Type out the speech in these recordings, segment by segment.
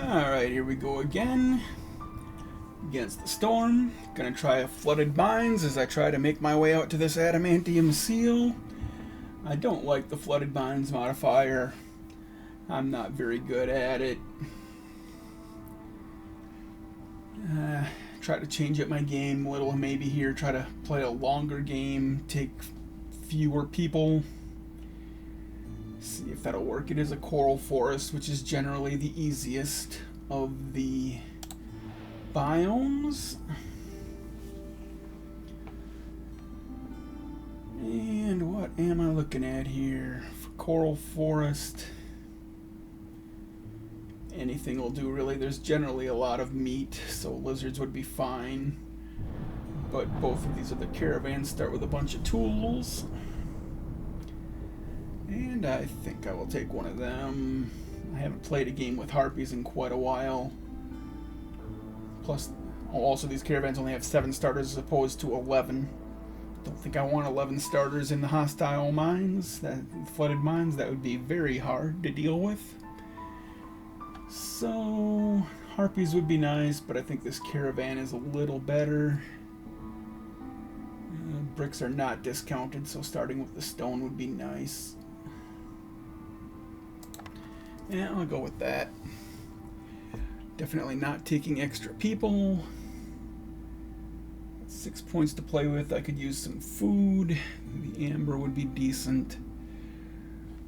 Alright, here we go again. Against the storm. Gonna try a flooded mines as I try to make my way out to this adamantium seal. I don't like the flooded mines modifier. I'm not very good at it. Try to change up my game a little maybe here. Try to play a longer game. Take fewer people. See if that'll work. It is a coral forest, which is generally the easiest of the biomes. And what am I looking at here? For coral forest, anything will do really. There's generally a lot of meat, so lizards would be fine. But both of these other caravans start with a bunch of tools. And I think I will take one of them. I haven't played a game with harpies in quite a while. Plus, also these caravans only have 7 starters as opposed to 11. Don't think I want 11 starters in the hostile mines, flooded mines. That would be very hard to deal with. So, harpies would be nice, but I think this caravan is a little better. Bricks are not discounted, so starting with the stone would be nice. Yeah, I'll go with that. Definitely not taking extra people. 6 points to play with. I could use some food. The amber would be decent.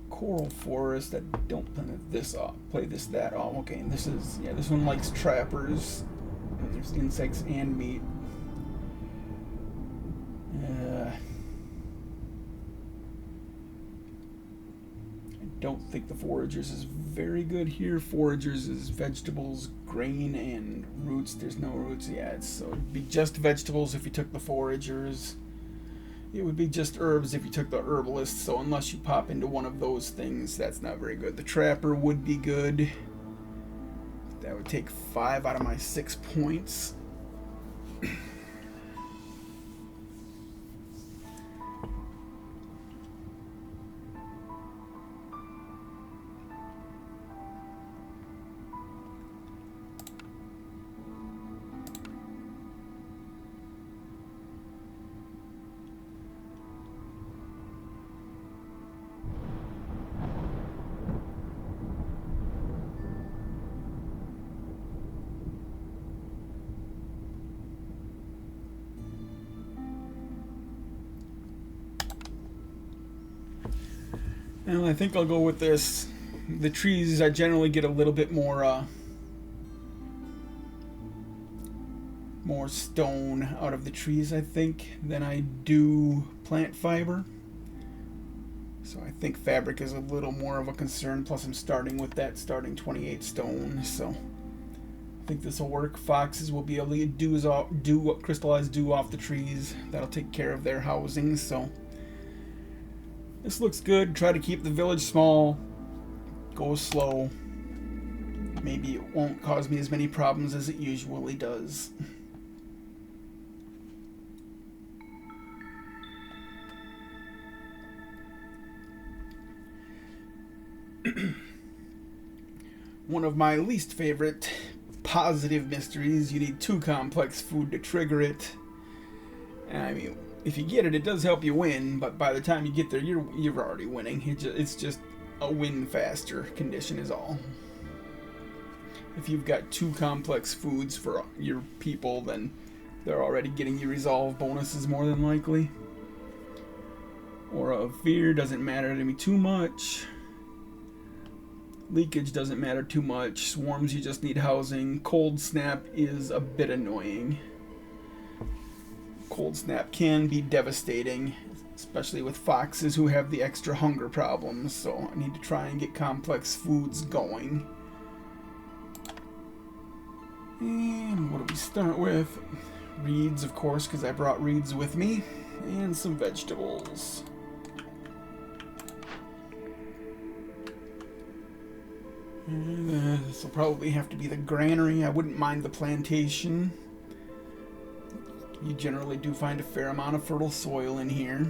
Coral forest. I don't play this off. Play this that off. Okay, and this is this one likes trappers. And there's insects and meat. Don't think the foragers is very good here. Foragers is vegetables, grain, and roots. There's no roots yet, so it'd be just vegetables if you took the foragers. It would be just herbs if you took the herbalist, so unless you pop into one of those things, that's not very good. The trapper would be good. That would take 5 out of my 6 points. Well, I think I'll go with this. The trees, I generally get a little bit more stone out of the trees, I think, than I do plant fiber. So I think fabric is a little more of a concern, plus I'm starting with that starting 28 stone, so I think this will work. Foxes will be able to crystallize dew off the trees. That'll take care of their housing, so this looks good. Try to keep the village small. Go slow. Maybe it won't cause me as many problems as it usually does. One of my least favorite positive mysteries. You need 2 complex food to trigger it. I mean, if you get it, it does help you win, but by the time you get there, you're already winning. It's just a win faster condition is all. If you've got 2 complex foods for your people, then they're already getting you resolve bonuses more than likely. Aura of Fear doesn't matter to me too much. Leakage doesn't matter too much. Swarms, you just need housing. Cold Snap is a bit annoying. Cold Snap can be devastating, especially with foxes who have the extra hunger problems, so I need to try and get complex foods going. And what do we start with? Reeds, of course, because I brought reeds with me, and some vegetables. This will probably have to be the granary. I wouldn't mind the plantation. You generally do find a fair amount of fertile soil in here.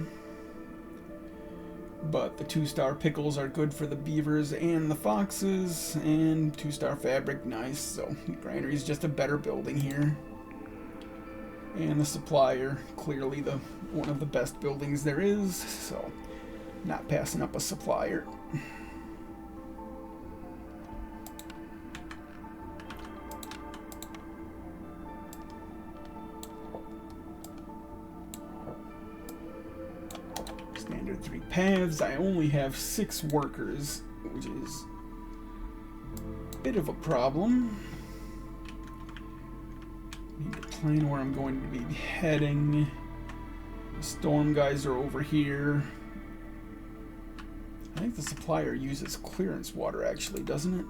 But the 2-star pickles are good for the beavers and the foxes, and 2-star fabric, nice. So the granary is just a better building here. And the supplier, clearly one of the best buildings there is, so not passing up a supplier. Standard 3 paths. I only have 6 workers, which is a bit of a problem. Need to plan where I'm going to be heading. The storm guys are over here. I think the supplier uses clearance water, actually, doesn't it?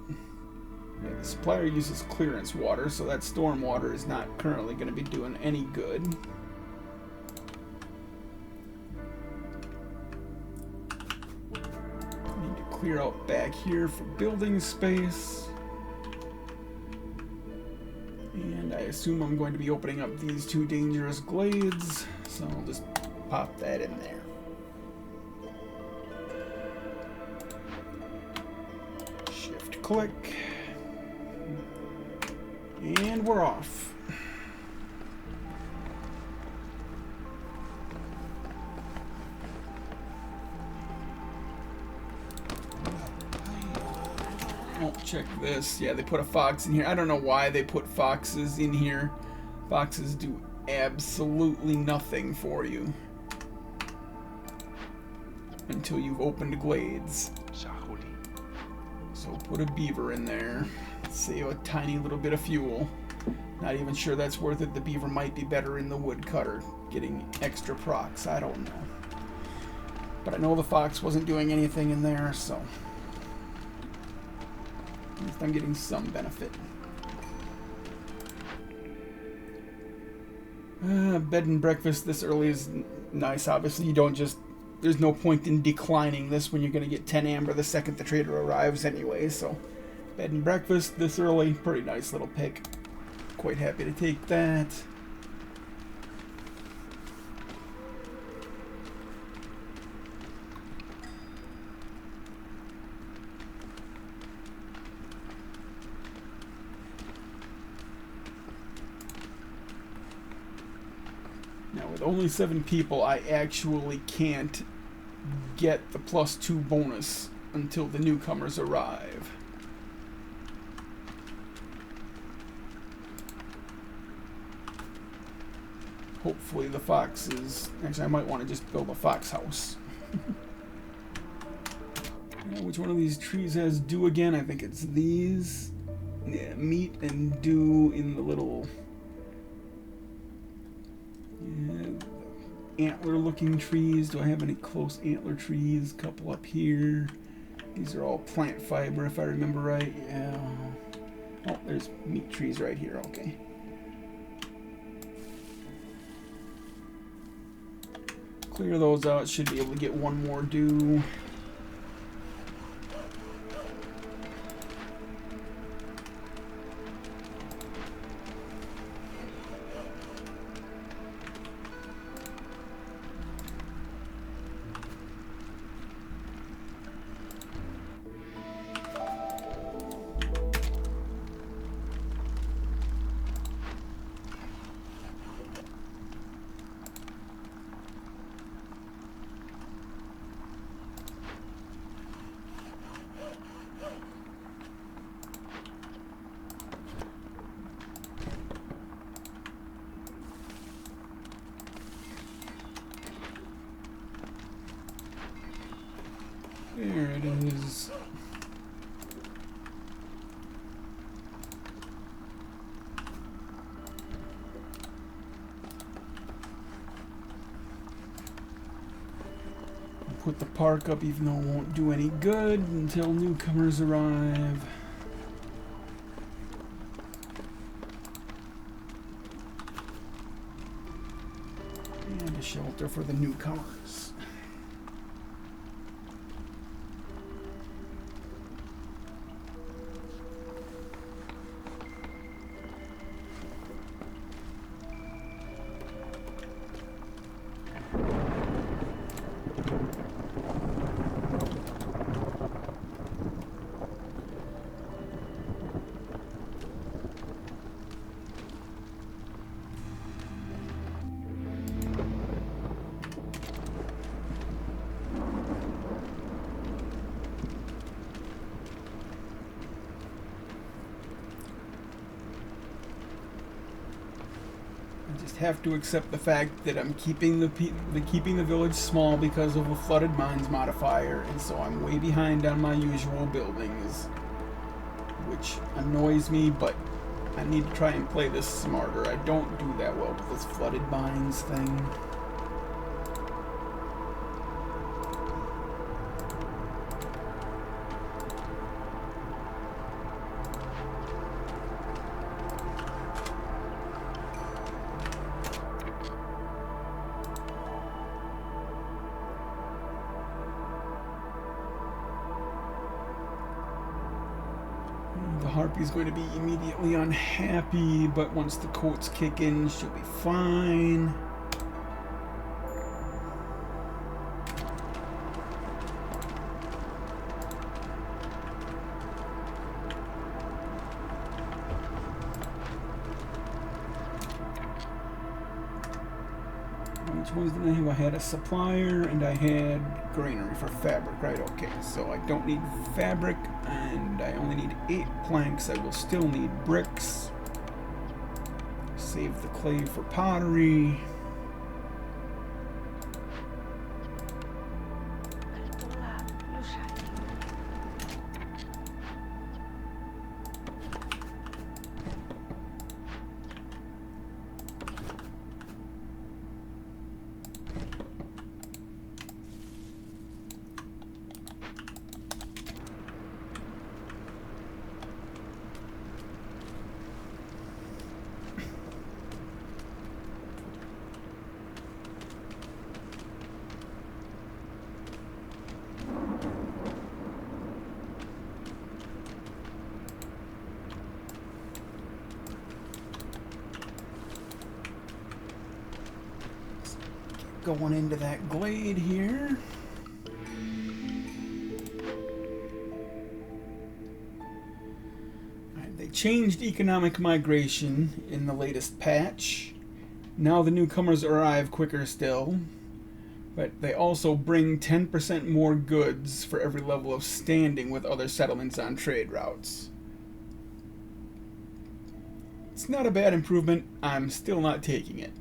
Yeah, the supplier uses clearance water, so that storm water is not currently going to be doing any good. Need to clear out back here for building space. And I assume I'm going to be opening up these 2 dangerous glades, so I'll just pop that in there. Shift click. And we're off. Oh, check this. Yeah, they put a fox in here. I don't know why they put foxes in here. Foxes do absolutely nothing for you until you've opened glades. So put a beaver in there. Save a tiny little bit of fuel. Not even sure that's worth it. The beaver might be better in the woodcutter, getting extra procs. I don't know. But I know the fox wasn't doing anything in there, so at least I'm getting some benefit. Bed and breakfast this early is nice. Obviously, you don't just... There's no point in declining this when you're going to get 10 amber the second the trader arrives anyway, so... Bed and breakfast this early. Pretty nice little pick. Quite happy to take that. Now with only 7 people, I actually can't get the +2 bonus until the newcomers arrive. Hopefully the foxes... Actually, I might want to just build a fox house. Which one of these trees has dew again? I think it's these. Yeah, meat and dew in the little... Yeah, antler-looking trees. Do I have any close antler trees? A couple up here. These are all plant fiber, if I remember right. Yeah. Oh, there's meat trees right here. Okay. Clear those out. Should be able to get 1 more dew. There it is. I'll put the park up even though it won't do any good until newcomers arrive. And a shelter for the newcomers. just have to accept the fact that I'm keeping the village small because of a flooded mines modifier, and so I'm way behind on my usual buildings, which annoys me, but I need to try and play this smarter. I don't do that well with this flooded mines thing. Harpy's going to be immediately unhappy, but once the quotes kick in, she'll be fine. Which ones did I have? I had a supplier and I had granary for fabric, right? Okay, so I don't need fabric and I only need 8 planks. I will still need bricks. Save the clay for pottery. Going into that glade here. Alright, they changed economic migration in the latest patch. Now the newcomers arrive quicker still, but they also bring 10% more goods for every level of standing with other settlements on trade routes. It's not a bad improvement. I'm still not taking it.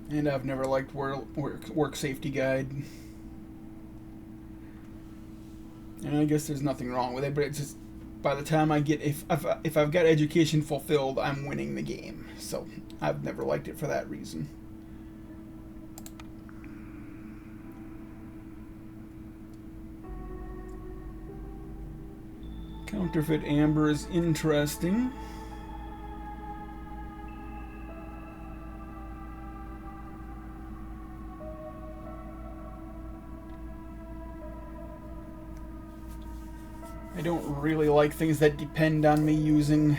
And I've never liked work safety guide. And I guess there's nothing wrong with it, but it's just by the time I get if I've got education fulfilled, I'm winning the game. So I've never liked it for that reason. Counterfeit amber is interesting. I don't really like things that depend on me using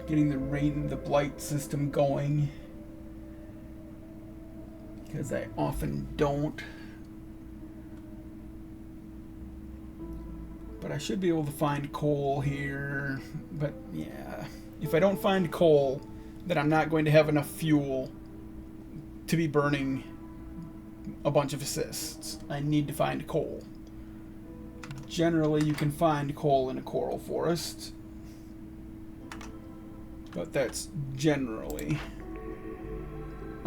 getting the blight system going, because I often don't. But I should be able to find coal here. But yeah, if I don't find coal, then I'm not going to have enough fuel to be burning a bunch of assists. I need to find coal. Generally, you can find coal in a coral forest, but that's generally.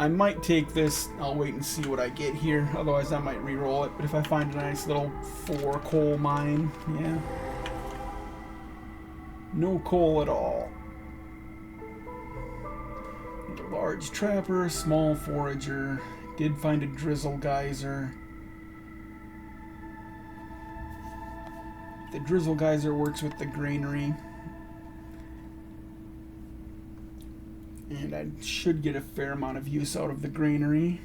I might take this. I'll wait and see what I get here. Otherwise, I might re-roll it. But if I find a nice little 4 coal mine, yeah. No coal at all. Need a large trapper, a small forager. Did find a drizzle geyser. The drizzle geyser works with the granary. And I should get a fair amount of use out of the granary.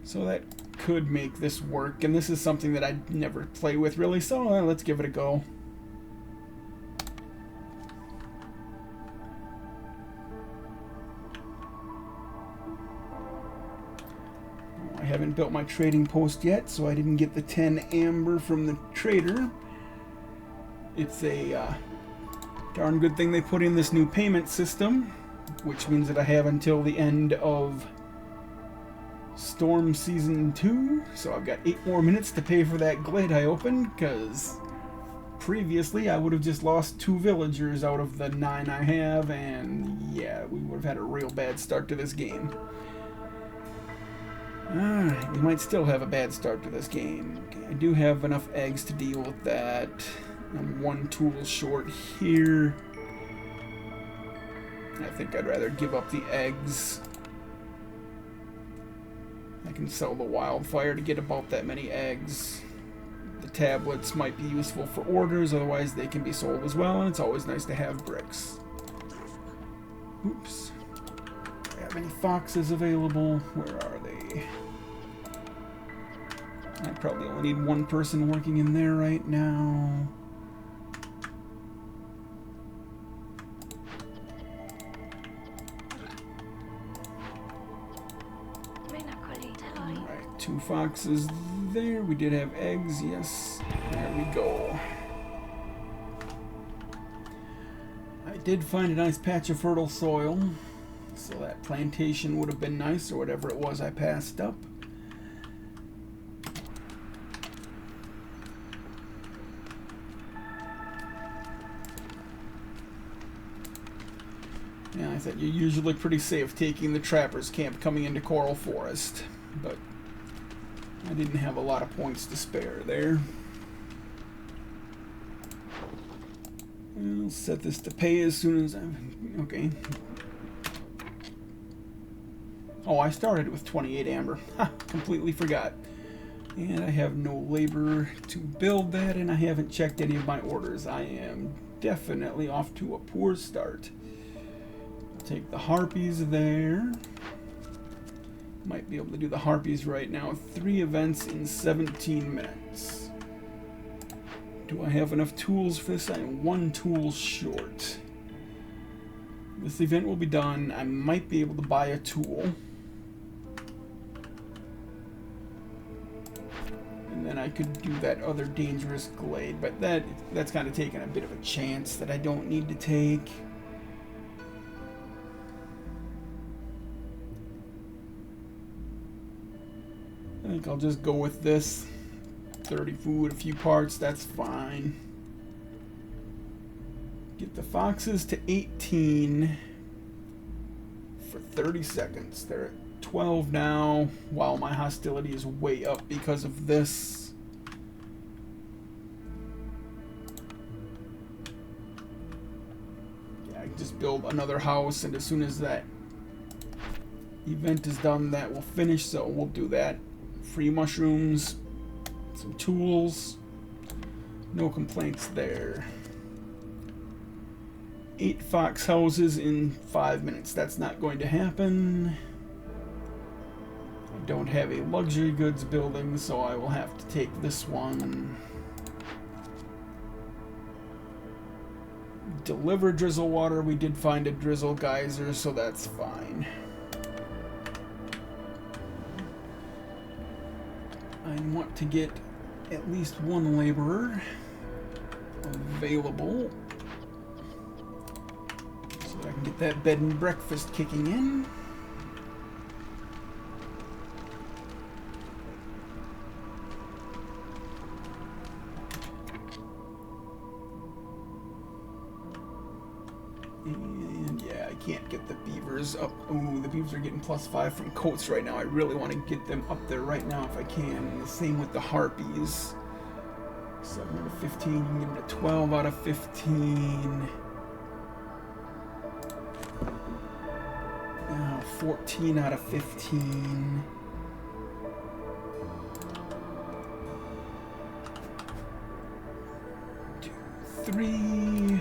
So that could make this work. And this is something that I'd never play with really, so let's give it a go. I haven't built my trading post yet, so I didn't get the 10 amber from the trader. It's a darn good thing they put in this new payment system. which means that I have until the end of Storm Season 2, so I've got 8 more minutes to pay for that glade I opened, because previously I would have just lost 2 villagers out of the 9 I have, and yeah, we would have had a real bad start to this game. Alright, we might still have a bad start to this game. Okay, I do have enough eggs to deal with that. I'm 1 tool short here. I think I'd rather give up the eggs. I can sell the wildfire to get about that many eggs. The tablets might be useful for orders, otherwise they can be sold as well, and it's always nice to have bricks. Oops. Do I have any foxes available? Where are they? I probably only need 1 person working in there right now. Alright, 2 foxes there. We did have eggs, yes. There we go. I did find a nice patch of fertile soil, so that plantation would have been nice, or whatever it was I passed up. Yeah, I thought you're usually pretty safe taking the trapper's camp coming into Coral Forest, but I didn't have a lot of points to spare there. I'll set this to pay as soon as I'm... okay. Oh, I started with 28 amber. Ha! Completely forgot. And I have no labor to build that, and I haven't checked any of my orders. I am definitely off to a poor start. Take the harpies there. Might be able to do the harpies right now. 3 events in 17 minutes. Do I have enough tools for this? I am 1 tool short. This event will be done. I might be able to buy a tool. And then I could do that other dangerous glade, but that's kind of taking a bit of a chance that I don't need to take. I think I'll just go with this. 30 food, a few parts, that's fine. Get the foxes to 18 for 30 seconds. They're at 12 now. Wow, my hostility is way up because of this. Yeah, I can just build another house, and as soon as that event is done, that will finish, so we'll do that. Free mushrooms, some tools, no complaints there. 8 fox houses in 5 minutes. That's not going to happen. I don't have a luxury goods building, so I will have to take this one. Deliver drizzle water. We did find a drizzle geyser, so that's fine. I want to get at least 1 laborer available so that I can get that bed and breakfast kicking in. And yeah, I can't get the beavers up. Ooh, the beavers are getting +5 from coats right now. I really want to get them up there right now if I can. And the same with the harpies. 7 out of 15, you can get them to 12 out of 15. Now 14 out of 15. Two, 3.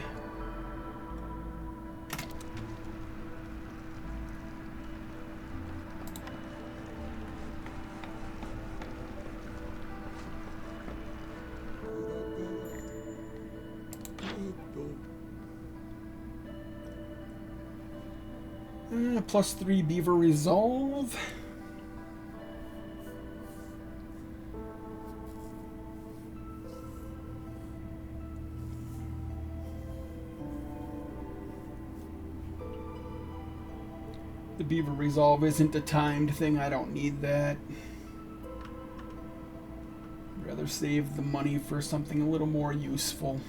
+3 beaver resolve. The beaver resolve isn't a timed thing. I don't need that. I'd rather save the money for something a little more useful.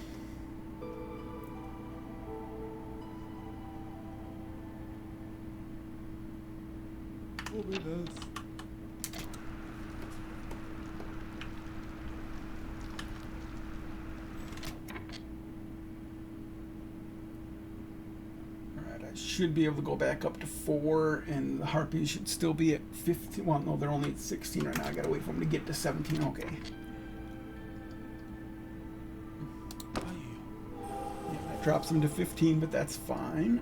Should be able to go back up to 4, and the harpies should still be at 15. Well, no, they're only at 16 right now. I gotta wait for them to get to 17. Okay. Yeah, that drops them to 15, but that's fine.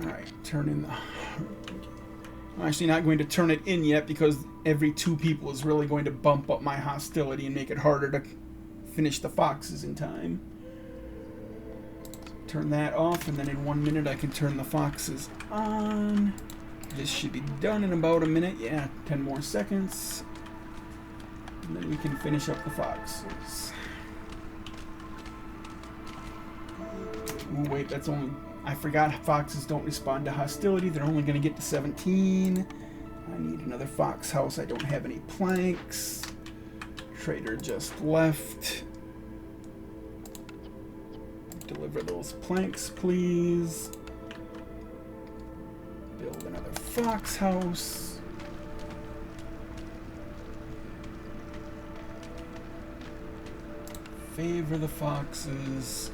Alright, turn in the... I'm actually not going to turn it in yet because every 2 people is really going to bump up my hostility and make it harder to finish the foxes in time. Turn that off, and then in 1 minute I can turn the foxes on. This should be done in about a minute. Yeah, 10 more seconds. And then we can finish up the foxes. Ooh, wait, that's only... I forgot foxes don't respond to hostility. They're only going to get to 17. I need another fox house. I don't have any planks. Trader just left. Deliver those planks, please. Build another fox house. Favor the foxes.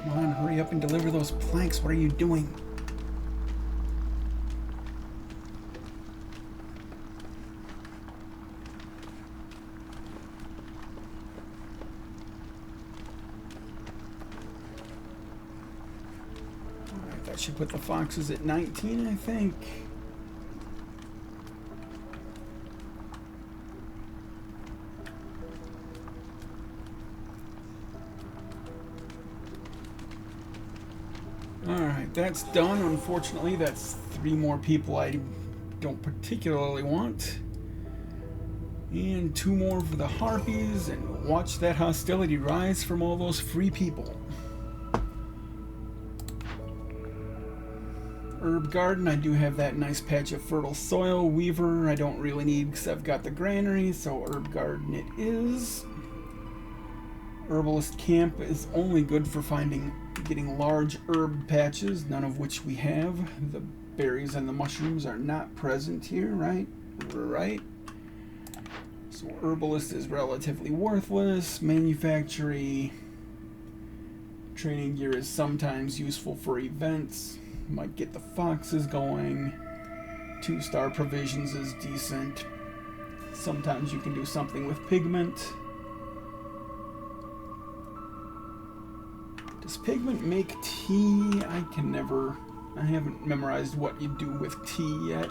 Come on, hurry up and deliver those planks. What are you doing? Alright, that should put the foxes at 19, I think. Alright, that's done. Unfortunately, that's 3 more people I don't particularly want. And 2 more for the harpies, and watch that hostility rise from all those free people. Herb garden, I do have that nice patch of fertile soil. Weaver, I don't really need because I've got the granary, so herb garden it is. Herbalist camp is only good for getting large herb patches, none of which we have. The berries and the mushrooms are not present here, right? Right. So herbalist is relatively worthless. Manufactory training gear is sometimes useful for events. Might get the foxes going. 2-star provisions is decent. Sometimes you can do something with pigment. Does pigment make tea? I haven't memorized what you do with tea yet.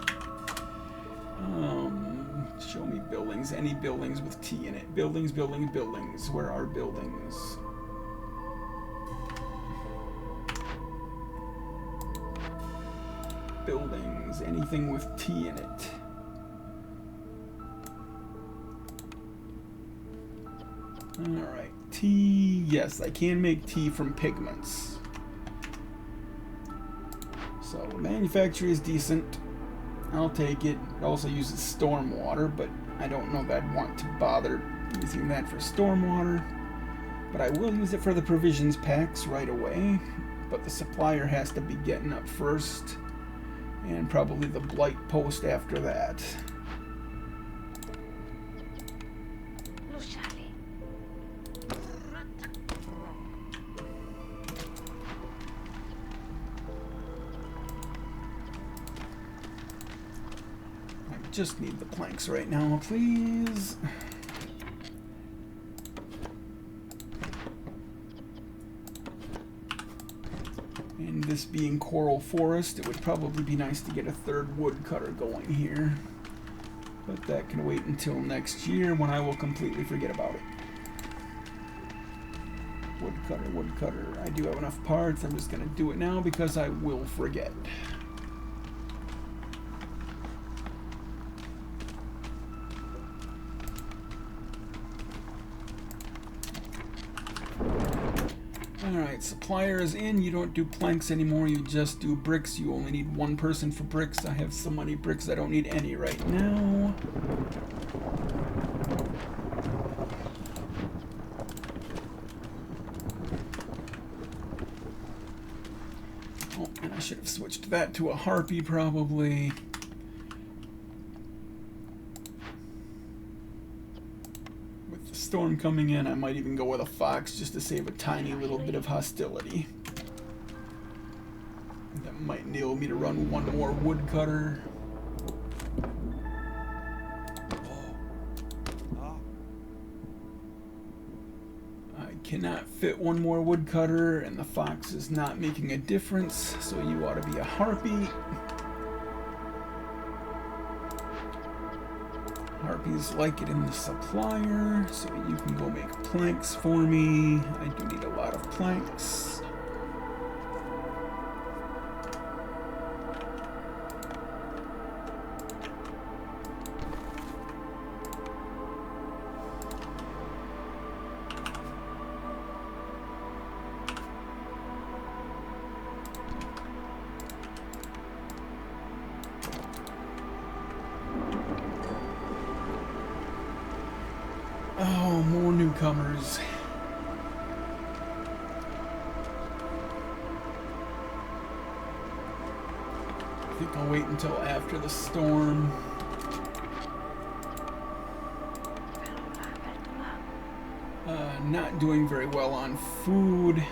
Show me buildings. Any buildings with tea in it. Buildings, buildings, buildings. Where are buildings? Buildings. Anything with tea in it. Alright. Tea. Yes, I can make tea from pigments. So, manufacture is decent. I'll take it. It also uses storm water, but I don't know that I'd want to bother using that for storm water. But I will use it for the provisions packs right away. But the supplier has to be getting up first. And probably the blight post after that. Just need the planks right now, please. And this being coral forest, it would probably be nice to get a 3rd woodcutter going here. But that can wait until next year when I will completely forget about it. Woodcutter, woodcutter. I do have enough parts. I'm just going to do it now because I will forget. Alright, supplier is in. You don't do planks anymore, you just do bricks. You only need one person for bricks. I have so many bricks I don't need any right now. Oh, and I should have switched that to a harpy probably. With the storm coming in, I might even go with a fox just to save a tiny little bit of hostility. That might enable me to run one more woodcutter. Cannot fit one more woodcutter, and the fox is not making a difference, so you ought to be a harpy. Harpies like it in the supplier, so you can go make planks for me. I do need a lot of planks. Oh, more newcomers. I think I'll wait until after the storm. Not doing very well on food.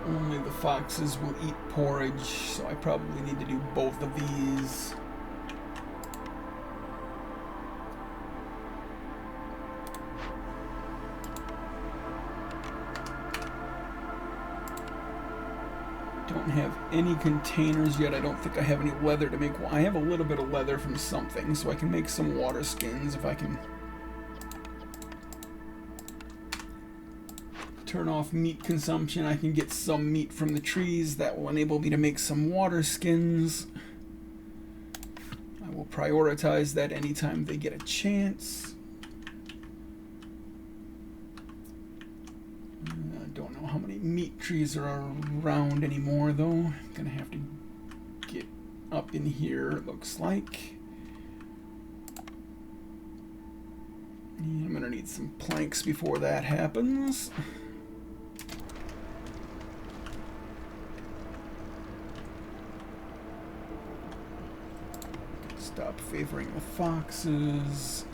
Only the foxes will eat porridge, so I probably need to do both of these. Don't have any containers yet. I don't think I have any leather to make. I have a little bit of leather from something, so I can make some water skins if I can turn off meat consumption. I can get some meat from the trees. That will enable me to make some water skins. I will prioritize that anytime they get a chance. Don't know how many meat trees are around anymore, though. I'm gonna have to get up in here, it looks like. And I'm gonna need some planks before that happens. Stop favoring the foxes.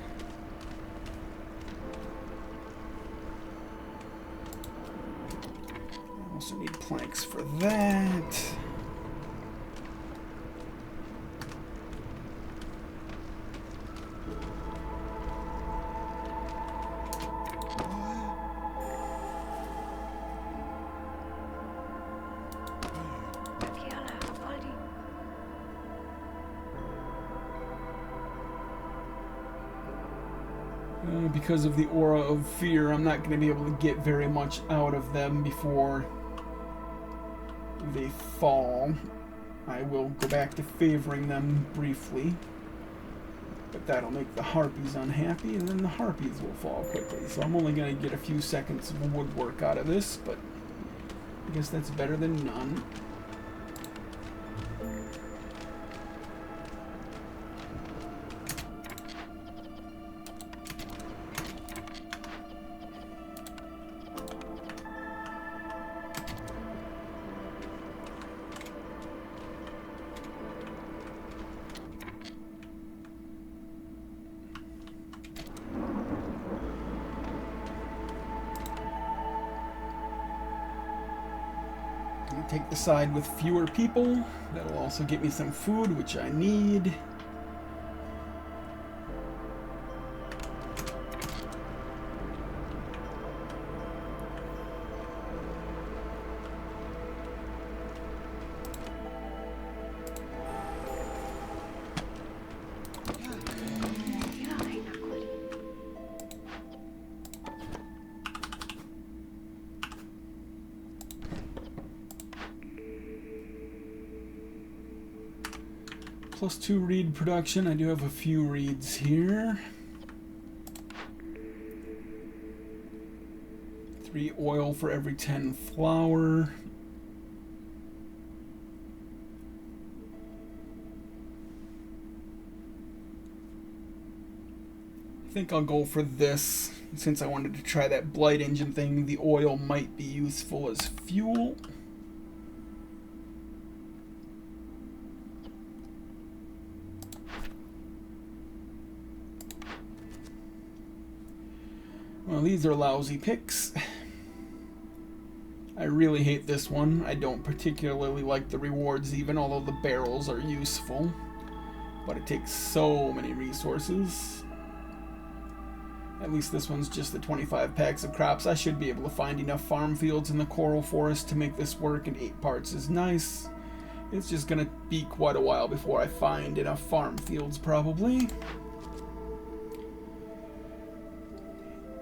Also need planks for that. Because of the aura of fear, I'm not going to be able to get very much out of them before they fall. I will go back to favoring them briefly, but that'll make the harpies unhappy, and then the harpies will fall quickly. So I'm only going to get a few seconds of woodwork out of this, but I guess that's better than none. Take the side with fewer people. That'll also get me some food, which I need. +2 reed production. I do have a few reeds here. 3 oil for every 10 flour. I think I'll go for this. Since I wanted to try that blight engine thing, the oil might be useful as fuel. Well, these are lousy picks. I really hate this one. I don't particularly like the rewards even, although the barrels are useful. But it takes so many resources. At least this one's just the 25 packs of crops. I should be able to find enough farm fields in the coral forest to make this work, and 8 parts is nice. It's just gonna be quite a while before I find enough farm fields, probably.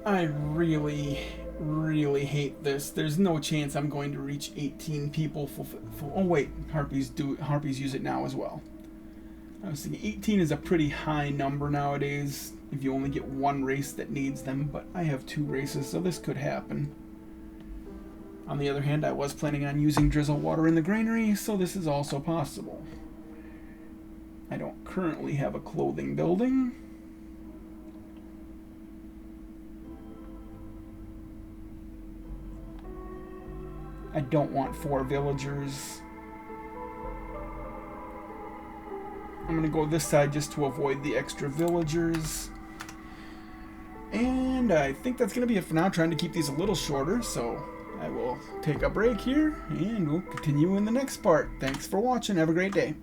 I really hate this. There's no chance I'm going to reach 18 people oh wait, harpies use it now as well. I was thinking 18 is a pretty high number nowadays if you only get one race that needs them, but I have 2 races, so this could happen. On the other hand, I was planning on using drizzle water in the granary, so this is also possible. I don't currently have a clothing building. I don't want 4 villagers. I'm gonna go this side just to avoid the extra villagers. And I think that's gonna be it for now, trying to keep these a little shorter, so I will take a break here and we'll continue in the next part. Thanks for watching. Have a great day.